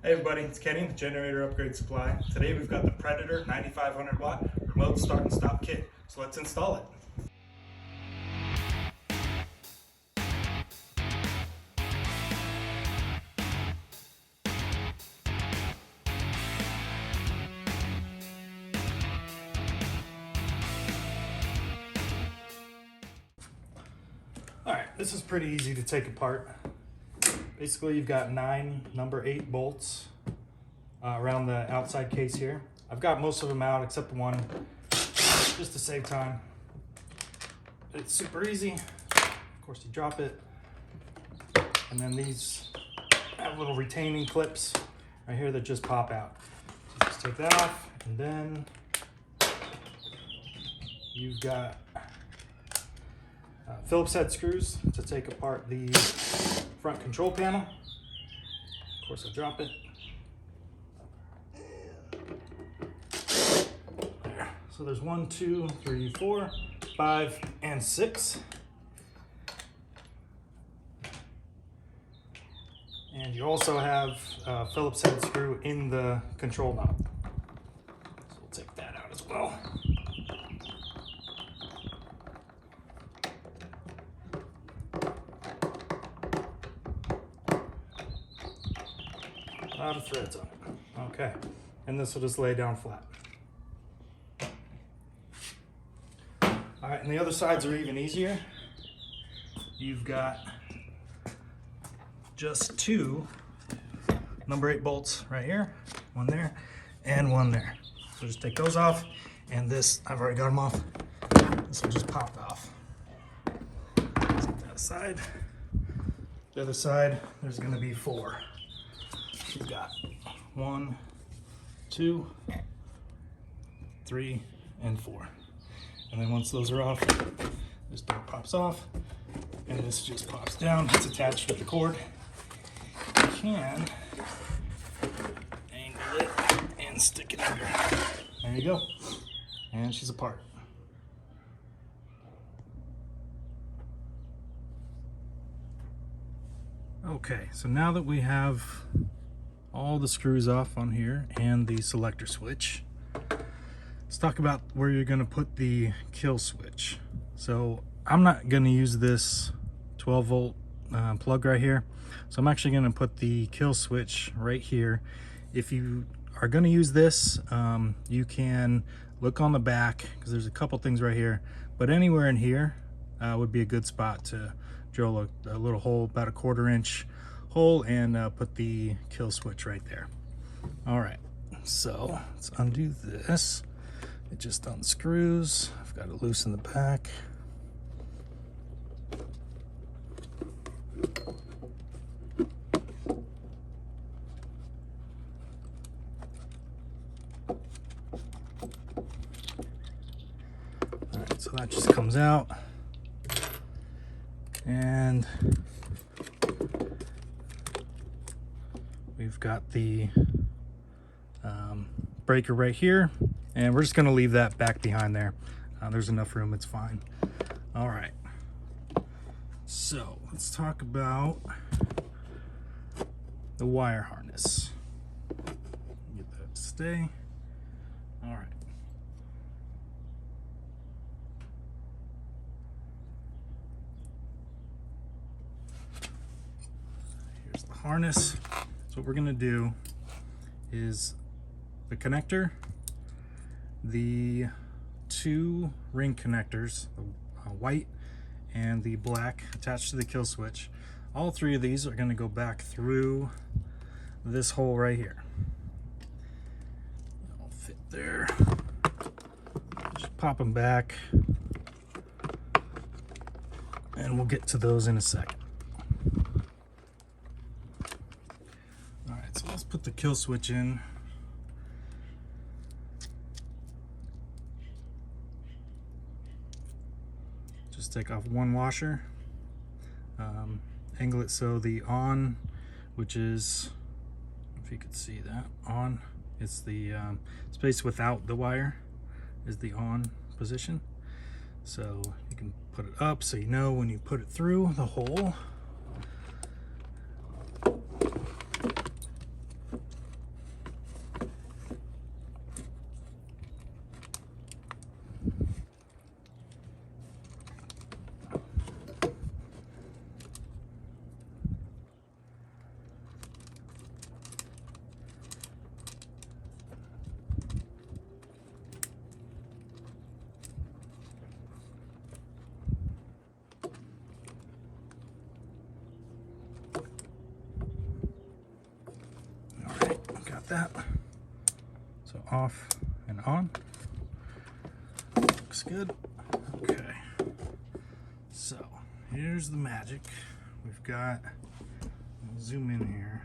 Hey everybody, it's Kenny with Generator Upgrade Supply. Today we've got the Predator 9500 watt remote start and stop kit. So let's install it. Alright, this is pretty easy to take apart. Basically you've got 9 number 8 bolts around the outside case here. I've got most of them out except one, just to save time. It's super easy. Of course you drop it, and then these have little retaining clips right here that just pop out. So just take that off, and then you've got Phillips head screws to take apart the front control panel. Of course I drop it. There. So there's 1, 2, 3, 4, 5, and 6. And you also have a Phillips head screw in the control knob. So we'll take that out as well. A lot of threads on it. Okay, and this will just lay down flat. All right, and the other sides are even easier. You've got just 2 number 8 bolts right here, one there and one there. So just take those off, and this, I've already got them off. This will just pop off. Set that aside. The other side, there's going to be 4. You've got 1, 2, 3, and 4. And then once those are off, this door pops off, and this just pops down. It's attached with the cord. You can angle it and stick it under. There you go. And she's apart. Okay, so now that we have all the screws off on here and the selector switch, let's talk about where you're going to put the kill switch. So I'm not going to use this 12 volt plug right here, so I'm actually going to put the kill switch right here. If you are going to use this, you can look on the back because there's a couple things right here, but anywhere in here would be a good spot to drill a little hole, about a 1/4 inch hole, and put the kill switch right there. All right, so let's undo this. It just unscrews. I've got it loose in the back. All right, so that just comes out, and we've got the breaker right here, and we're just going to leave that back behind there. There's enough room, it's fine. All right, so let's talk about the wire harness. Get that to stay. All right. Here's the harness. So what we're going to do is the connector, the 2 ring connectors, the white and the black, attached to the kill switch. All 3 of these are going to go back through this hole right here. It'll fit there. Just pop them back, and we'll get to those in a second. All right, so let's put the kill switch in. Just take off 1 washer, angle it so the on, which is, if you could see that, on, it's the space without the wire is the on position. So you can put it up so you know when you put it through the hole. that. So off and on. Looks good. Okay. So here's the magic. We've got, I'll zoom in here.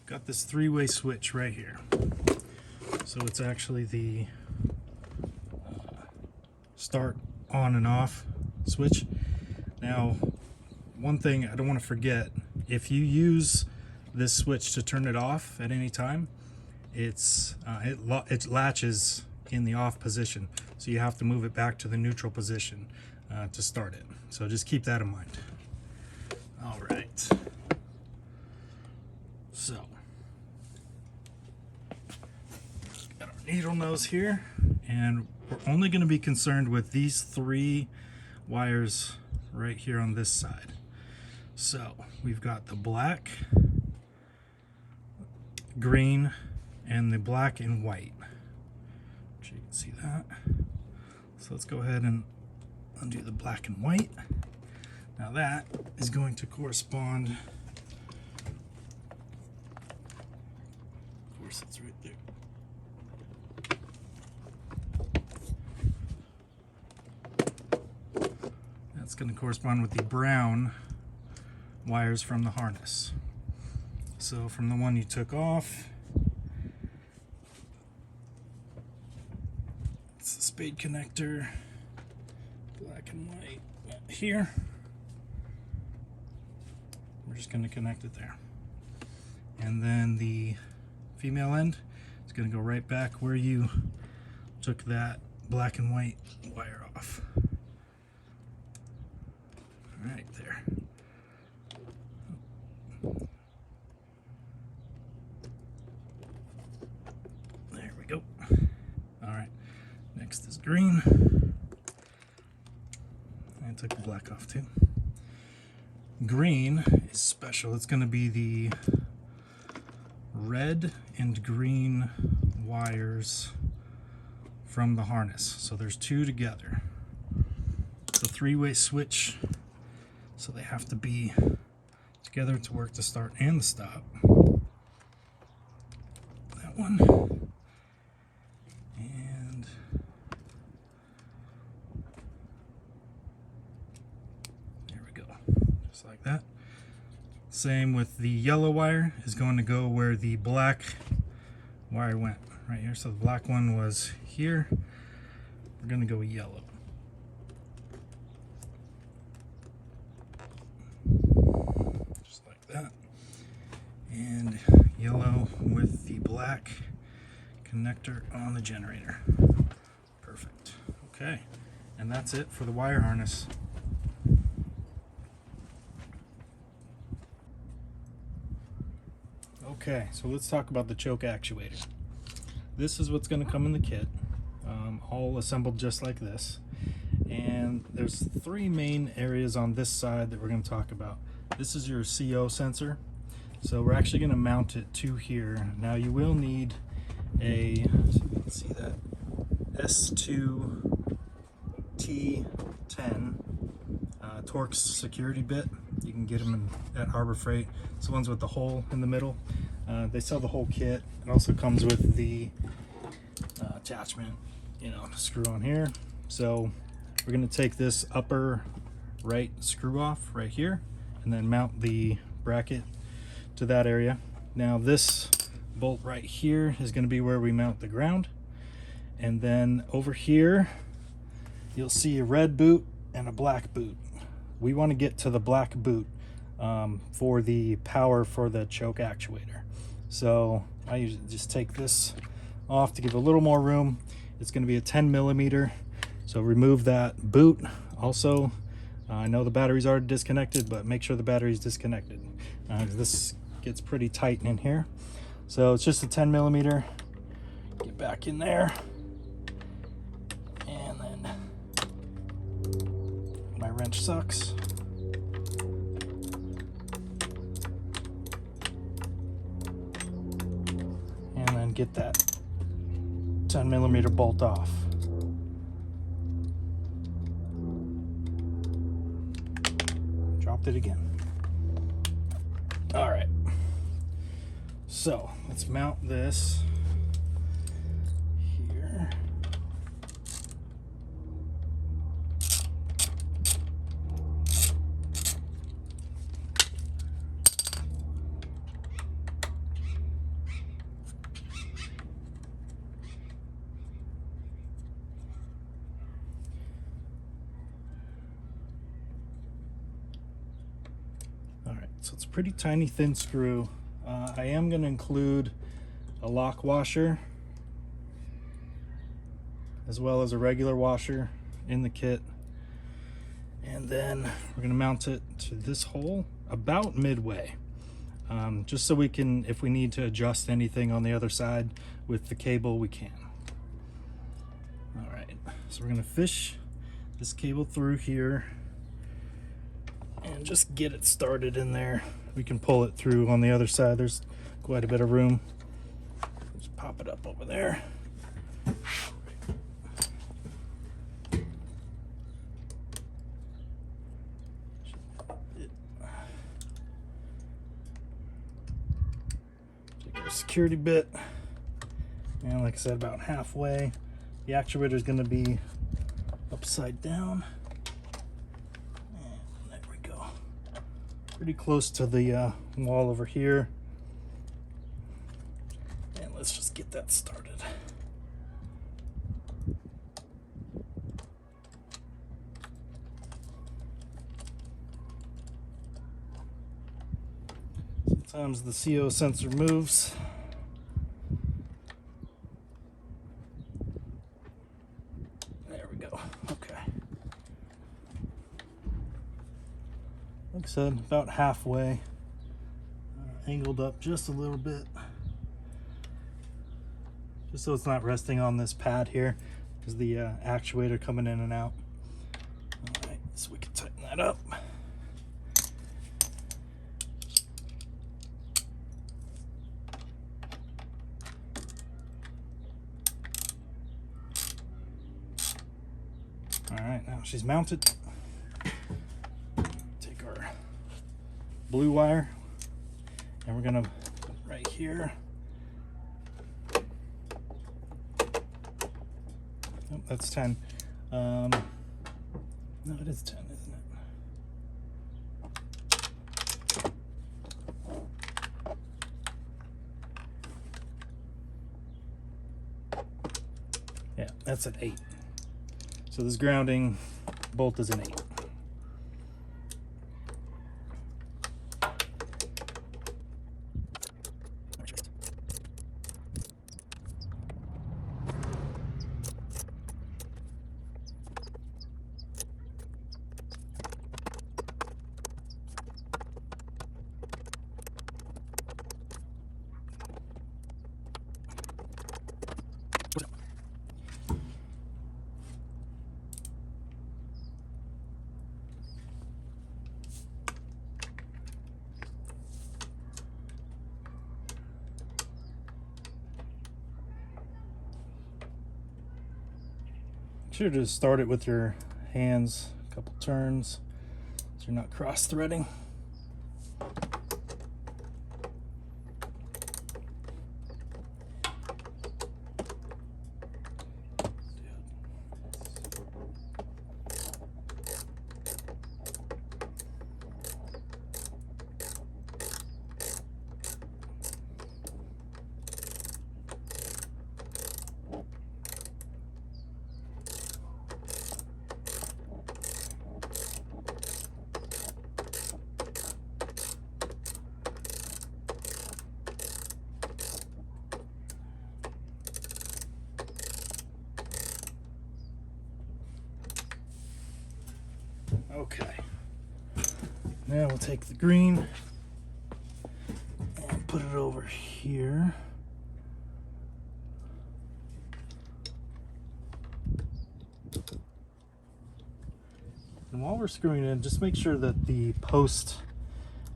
Got this three-way switch right here. So it's actually the start on and off switch. Now, one thing I don't want to forget, if you use this switch to turn it off at any time, it latches in the off position. So you have to move it back to the neutral position to start it. So just keep that in mind. All right. So, got our needle nose here, and we're only going to be concerned with these three wires right here on this side. So we've got the black, green, and the black and white. So you can see that. So let's go ahead and undo the black and white. Now that is going to correspond, of course it's right there. That's going to correspond with the brown wires from the harness. So from the one you took off, it's the spade connector, black and white here. We're just going to connect it there. And then the female end is going to go right back where you took that black and white wire off. Right there. There we go. All right, next is green. I took the black off too. Green is special. It's going to be the red and green wires from the harness. So there's two together. It's a three-way switch, so they have to be together to work the start and the stop. That one. And there we go. Just like that. Same with the yellow wire is going to go where the black wire went, right here. So the black one was here. We're going to go yellow. Just like that. And yellow with the black connector on the generator. Perfect. Okay. And that's it for the wire harness. Okay, so let's talk about the choke actuator. This is what's going to come in the kit, all assembled just like this. And there's three main areas on this side that we're going to talk about. This is your CO sensor. So we're actually going to mount it to here. Now you will need a, so you can see that, S2 T10 Torx security bit. You can get them at Harbor Freight. It's the ones with the hole in the middle. They sell the whole kit. It also comes with the attachment, you know, to screw on here. So we're going to take this upper right screw off right here and then mount the bracket to that area. Now this bolt right here is going to be where we mount the ground. And then over here you'll see a red boot and a black boot. We want to get to the black boot for the power for the choke actuator. So I usually just take this off to give a little more room. It's going to be a 10 millimeter. So remove that boot. Also, I know the batteries are disconnected, but make sure the battery's disconnected. This gets pretty tight in here. So it's just a 10 millimeter. Get back in there. And then my wrench sucks. And then get that 10 millimeter bolt off. popped it again. All right. So let's mount this here. All right, so it's a pretty tiny thin screw. I am going to include a lock washer as well as a regular washer in the kit, and then we're going to mount it to this hole about midway, just so we can, if we need to adjust anything on the other side with the cable, we can. All right, so we're going to fish this cable through here and just get it started in there. We can pull it through on the other side. There's quite a bit of room. Just pop it up over there. Take our security bit, and like I said, about halfway. The actuator is going to be upside down. Pretty close to the wall over here, and let's just get that started. Sometimes the CO sensor moves. There we go. Okay. Like I said, about halfway, angled up just a little bit, just so it's not resting on this pad here, because the actuator coming in and out. All right, so we can tighten that up. All right, now she's mounted. Blue wire, and we're gonna put it right here. Oh, that's 10. No, it is 10, isn't it? Yeah, that's an 8. So this grounding bolt is an 8. Sure to start it with your hands, a couple turns, so you're not cross-threading. Okay, now we'll take the green and put it over here. And while we're screwing it in, just make sure that the post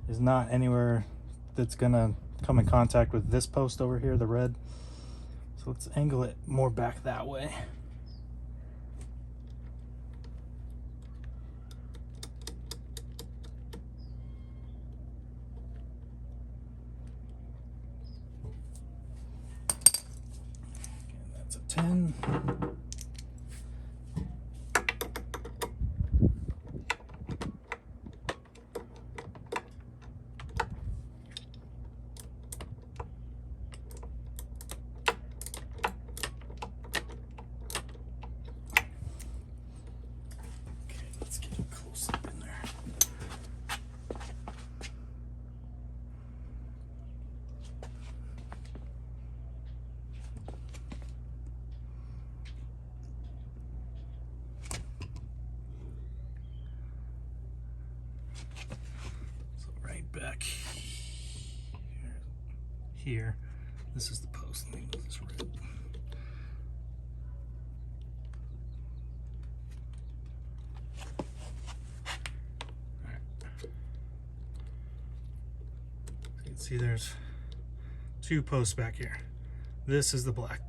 is not anywhere that's gonna come in contact with this post over here, the red. So let's angle it more back that way. 10. Okay, let's get it close up in there. Back here, this is the post. Let me move this right. All right. So you can see there's 2 posts back here. This is the black,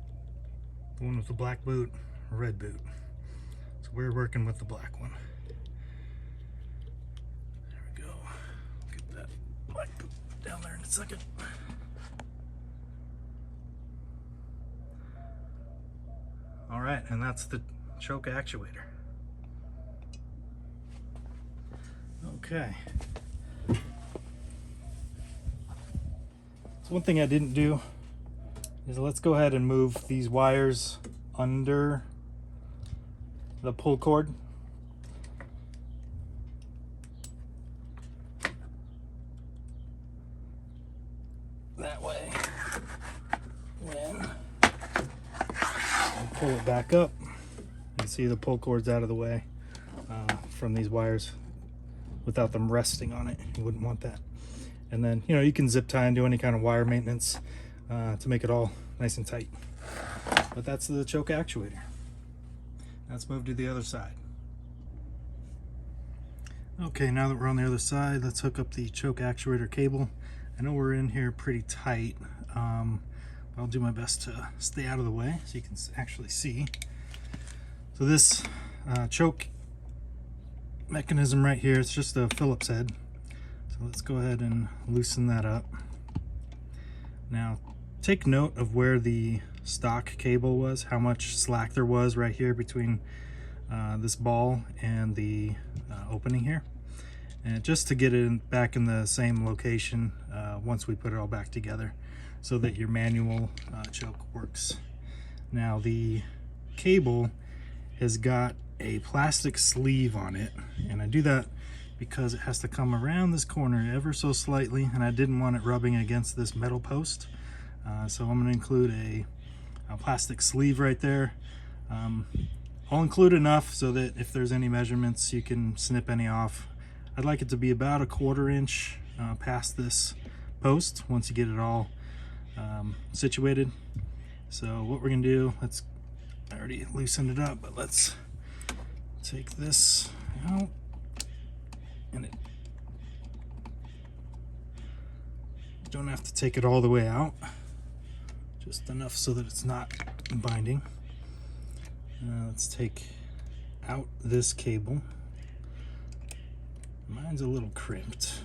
the one with the black boot, red boot. So we're working with the black one. Down there in a second. All right, and that's the choke actuator. Okay. So one thing I didn't do is let's go ahead and move these wires under the pull cord. That way, when I pull it back up, you can see the pull cord's out of the way from these wires without them resting on it. You wouldn't want that. And then, you know, you can zip tie and do any kind of wire maintenance to make it all nice and tight. But that's the choke actuator. Let's move to the other side. Okay, now that we're on the other side, let's hook up the choke actuator cable. I know we're in here pretty tight. I'll do my best to stay out of the way so you can actually see. So this choke mechanism right here, it's just a Phillips head. So let's go ahead and loosen that up. Now, take note of where the stock cable was, how much slack there was right here between this ball and the opening here. And just to get it back in the same location once we put it all back together so that your manual choke works. Now the cable has got a plastic sleeve on it, and I do that because it has to come around this corner ever so slightly, and I didn't want it rubbing against this metal post. So I'm going to include a plastic sleeve right there. I'll include enough so that if there's any measurements you can snip any off. I'd like it to be about a 1/4 inch past this post once you get it all situated. So what we're gonna do, I already loosened it up, but let's take this out, and you don't have to take it all the way out, just enough so that it's not binding. Let's take out this cable. Mine's a little crimped.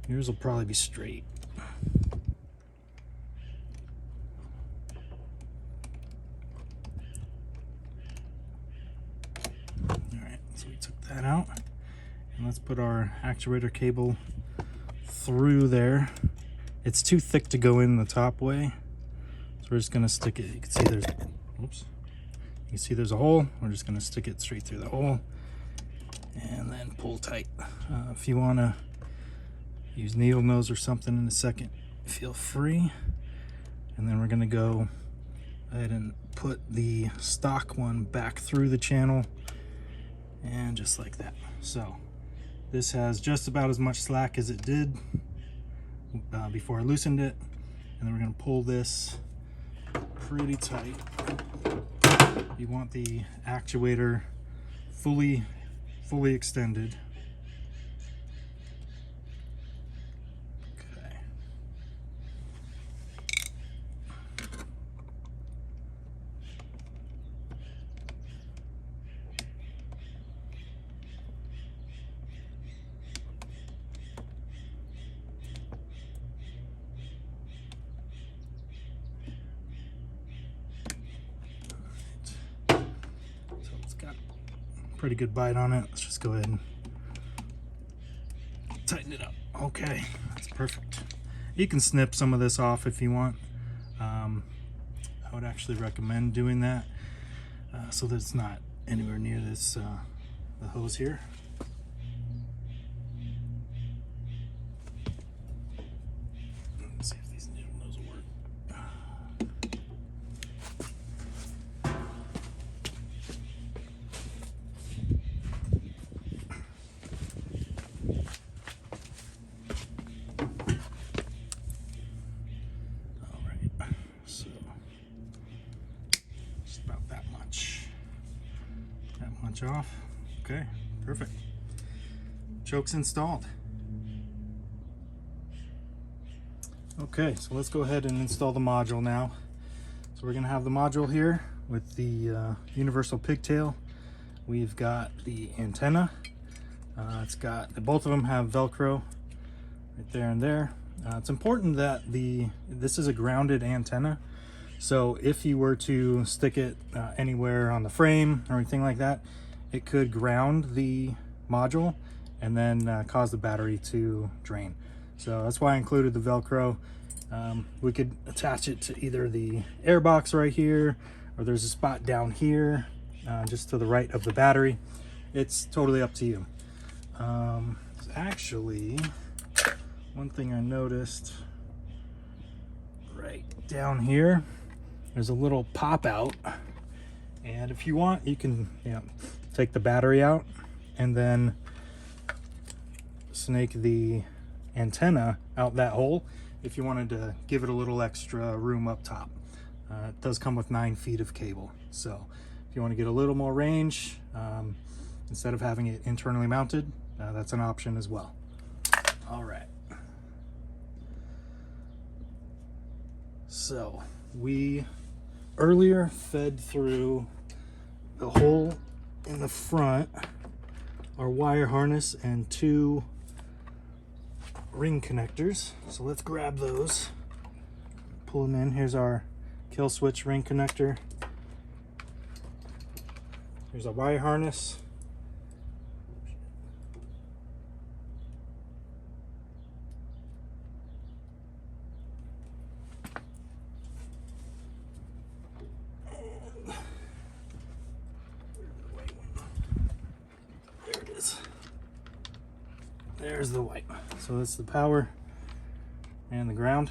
Yours will probably be straight. Alright, so we took that out. And let's put our actuator cable through there. It's too thick to go in the top way, so we're just going to stick it. You can see there's, oops. You can see there's a hole. We're just going to stick it straight through the hole and then pull tight. If you want to use needle nose or something in a second, feel free. And then we're going to go ahead and put the stock one back through the channel, and just like that. So this has just about as much slack as it did before I loosened it, and then we're going to pull this pretty tight. You want the actuator fully extended. Okay. pretty good bite on it. Let's just go ahead and tighten it up. Okay, that's perfect. You can snip some of this off if you want. I would actually recommend doing that so that it's not anywhere near this the hose here. Let's see if these needles will work. All right, so just about that much off. Okay, perfect. Choke's installed. Okay, so let's go ahead and install the module now. So we're gonna have the module here with the universal pigtail. We've got the antenna. Both of them have Velcro right there and there. It's important that this is a grounded antenna. So if you were to stick it anywhere on the frame or anything like that, it could ground the module and then cause the battery to drain. So that's why I included the Velcro. We could attach it to either the air box right here, or there's a spot down here just to the right of the battery. It's totally up to you. Actually, one thing I noticed right down here, there's a little pop out, and if you want, you can take the battery out and then snake the antenna out that hole if you wanted to give it a little extra room up top. It does come with 9 feet of cable, so if you want to get a little more range instead of having it internally mounted, that's an option as well. All right, so we earlier fed through the hole in the front our wire harness and 2 ring connectors. So let's grab those, pull them in. Here's our kill switch ring connector. Here's our wire harness. There it is. There's the white. So that's the power and the ground.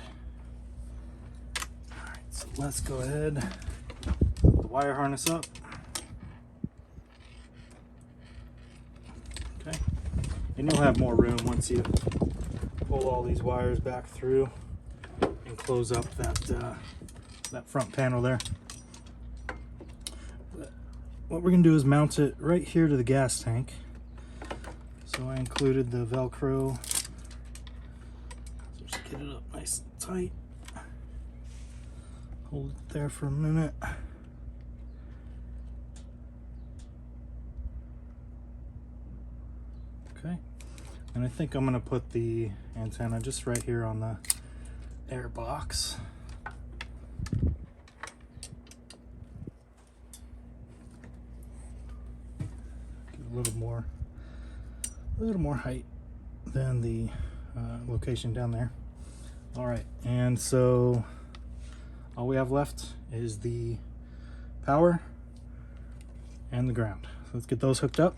All right, so let's go ahead, put the wire harness up. Okay, and you'll have more room once you pull all these wires back through and close up that front panel there. But what we're gonna do is mount it right here to the gas tank. So I included the Velcro. So just get it up nice and tight. Hold it there for a minute. Okay, and I think I'm gonna put the antenna just right here on the air box. Give a little more height than the location down there. All right, and so all we have left is the power and the ground. So let's get those hooked up.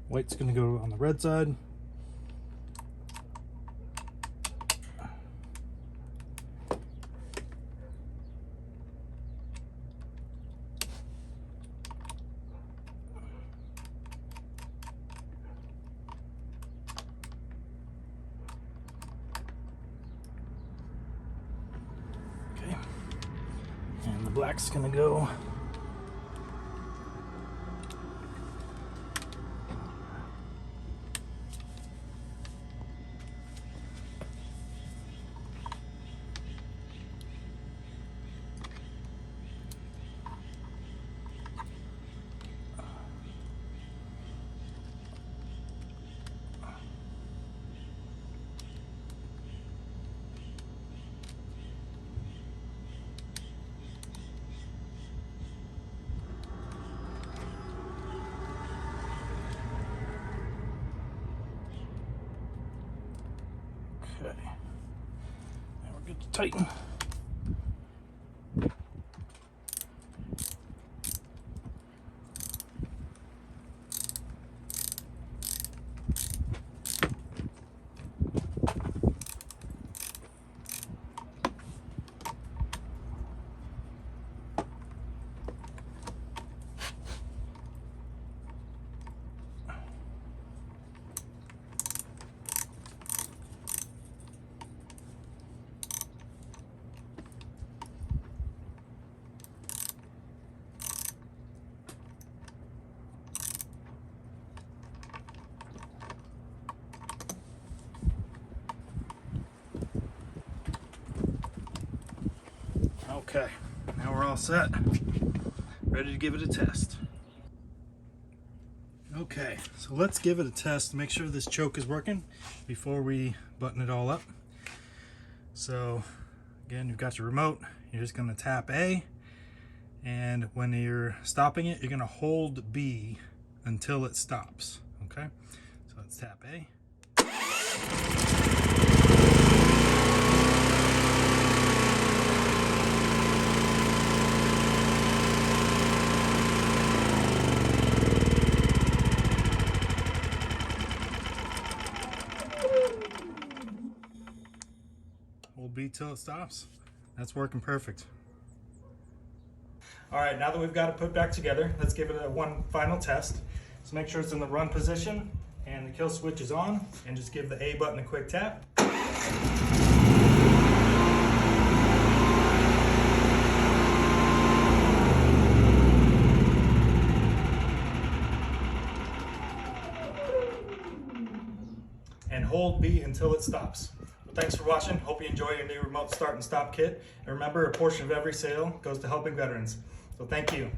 White's going to go on the red side. Okay. And the black's going to go Okay. Now we're good to tighten. Okay, now we're all set. Ready to give it a test. Okay, so let's give it a test to make sure this choke is working before we button it all up. So again, you've got your remote. You're just going to tap A, and when you're stopping it, you're going to hold B until it stops. Okay, so let's tap A. Hold B till it stops. That's working perfect. All right, now that we've got it put back together, let's give it one final test. So make sure it's in the run position and the kill switch is on, and just give the A button a quick tap. And hold B until it stops. Well, thanks for watching. Hope you enjoy your new remote start and stop kit. And remember, a portion of every sale goes to helping veterans. So thank you.